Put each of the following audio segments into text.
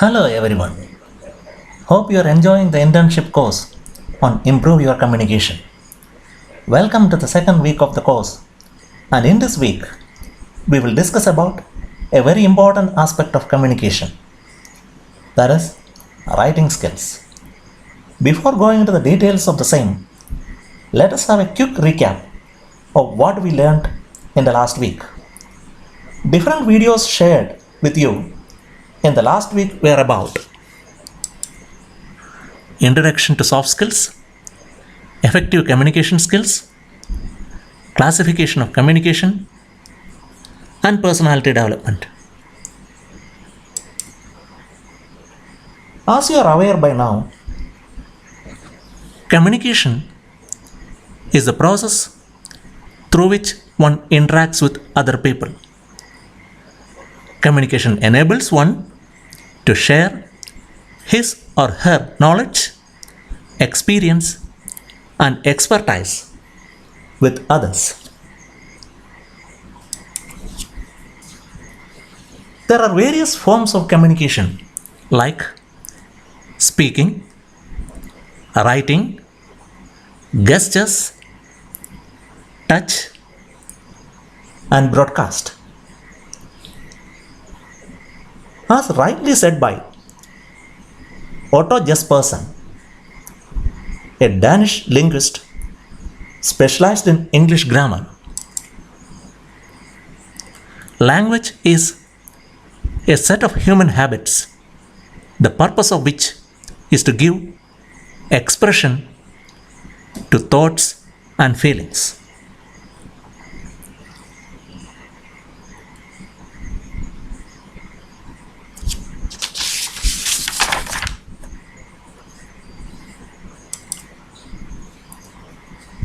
Hello everyone. Hope you are enjoying the internship course on Improve Your Communication. Welcome to the second week of the course. And in this week, we will discuss about a very important aspect of communication. That is writing skills. Before going into the details of the same, let us have a quick recap of what we learned in the last week. Different videos shared with you in the last week were about introduction to soft skills, effective communication skills, classification of communication, and personality development. As you are aware by now, communication is the process through which one interacts with other people. Communication enables one to share his or her knowledge, experience, and expertise with others. There are various forms of communication like speaking, writing, gestures, touch, and broadcast. As rightly said by Otto Jespersen, a Danish linguist specialized in English grammar, language is a set of human habits, the purpose of which is to give expression to thoughts and feelings.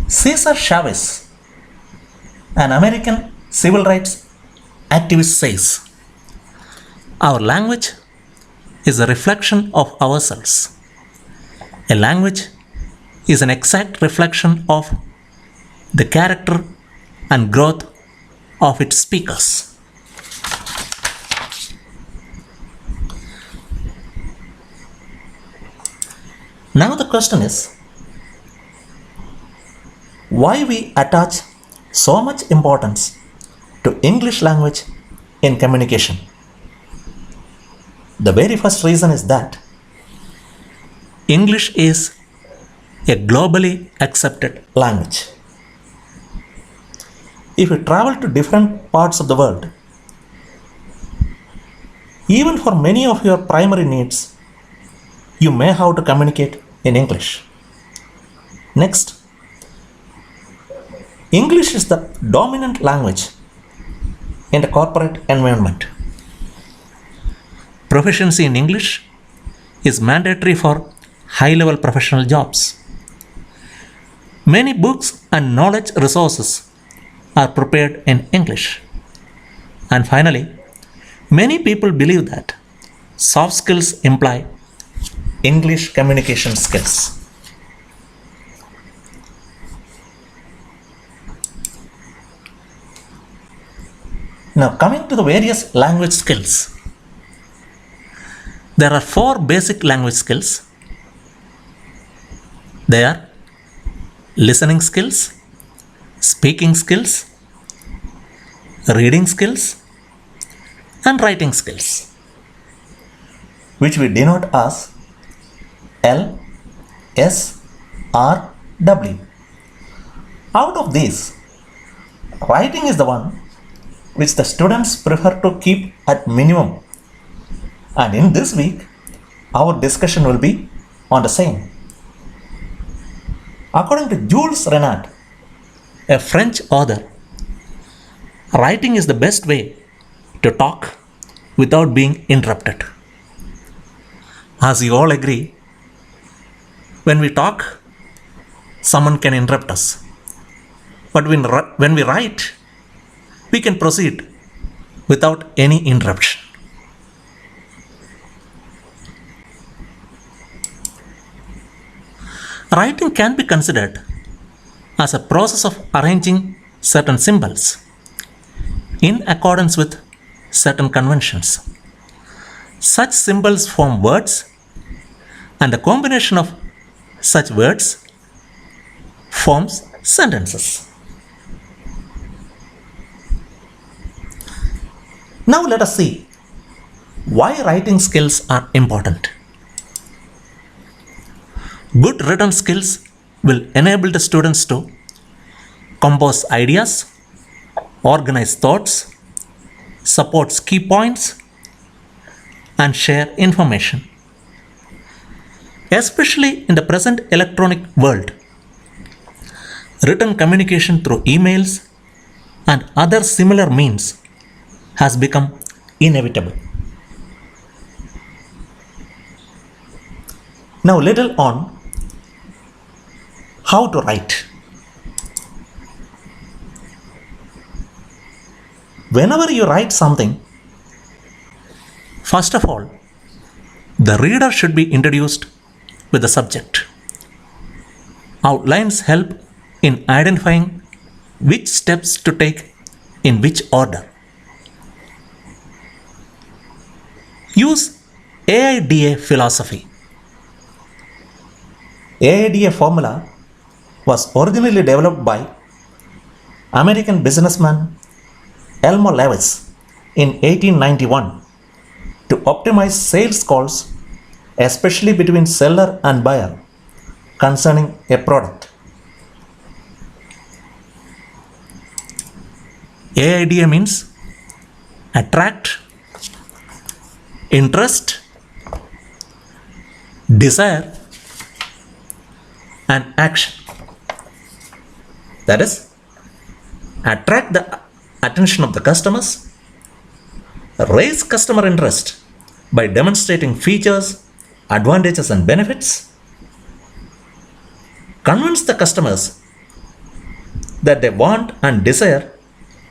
Cesar Chavez, an American civil rights activist, says, "Our language is a reflection of ourselves. A language is an exact reflection of the character and growth of its speakers." Now the question is, why we attach so much importance to English language in communication? The very first reason is that English is a globally accepted language. If you travel to different parts of the world, even for many of your primary needs, you may have to communicate in English. Next, English is the dominant language in the corporate environment. Proficiency in English is mandatory for high-level professional jobs. Many books and knowledge resources are prepared in English. And finally, many people believe that soft skills imply English communication skills. Now, coming to the various language skills, there are 4 basic language skills. They are listening skills, speaking skills, reading skills, and writing skills, which we denote as L, S, R, W. Out of these, writing is the one which the students prefer to keep at minimum. And in this week, our discussion will be on the same. According to Jules Renard, a French author, writing is the best way to talk without being interrupted. As you all agree, when we talk, someone can interrupt us. But when we write, we can proceed without any interruption. Writing can be considered as a process of arranging certain symbols in accordance with certain conventions. Such symbols form words, and the combination of such words forms sentences. Now let us see why writing skills are important. Good written skills will enable the students to compose ideas, organize thoughts, support key points, and share information. Especially in the present electronic world, written communication through emails and other similar means has become inevitable. Now, little on how to write. Whenever you write something, first of all, the reader should be introduced with the subject. Outlines help in identifying which steps to take in which order. Use AIDA philosophy. AIDA formula was originally developed by American businessman Elmo Lewis in 1891 to optimize sales calls, especially between seller and buyer, concerning a product. AIDA means attract, interest, desire, and action. That is, attract the attention of the customers, raise customer interest by demonstrating features, advantages, and benefits, convince the customers that they want and desire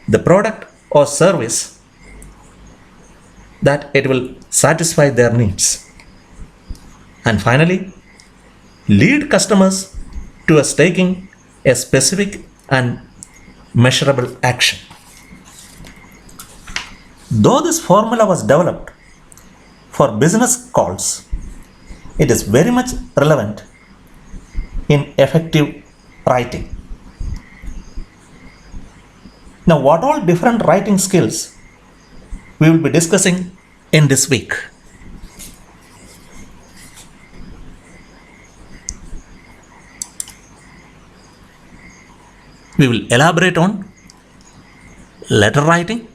the product or service, that it will satisfy their needs, and finally, lead customers to taking a specific and measurable action. Though this formula was developed for business calls, it is very much relevant in effective writing. Now, what all different writing skills we will be discussing in this week? We will elaborate on letter writing,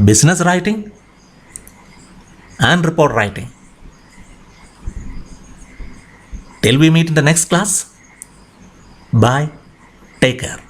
business writing, and report writing. Till we meet in the next class, bye, take care.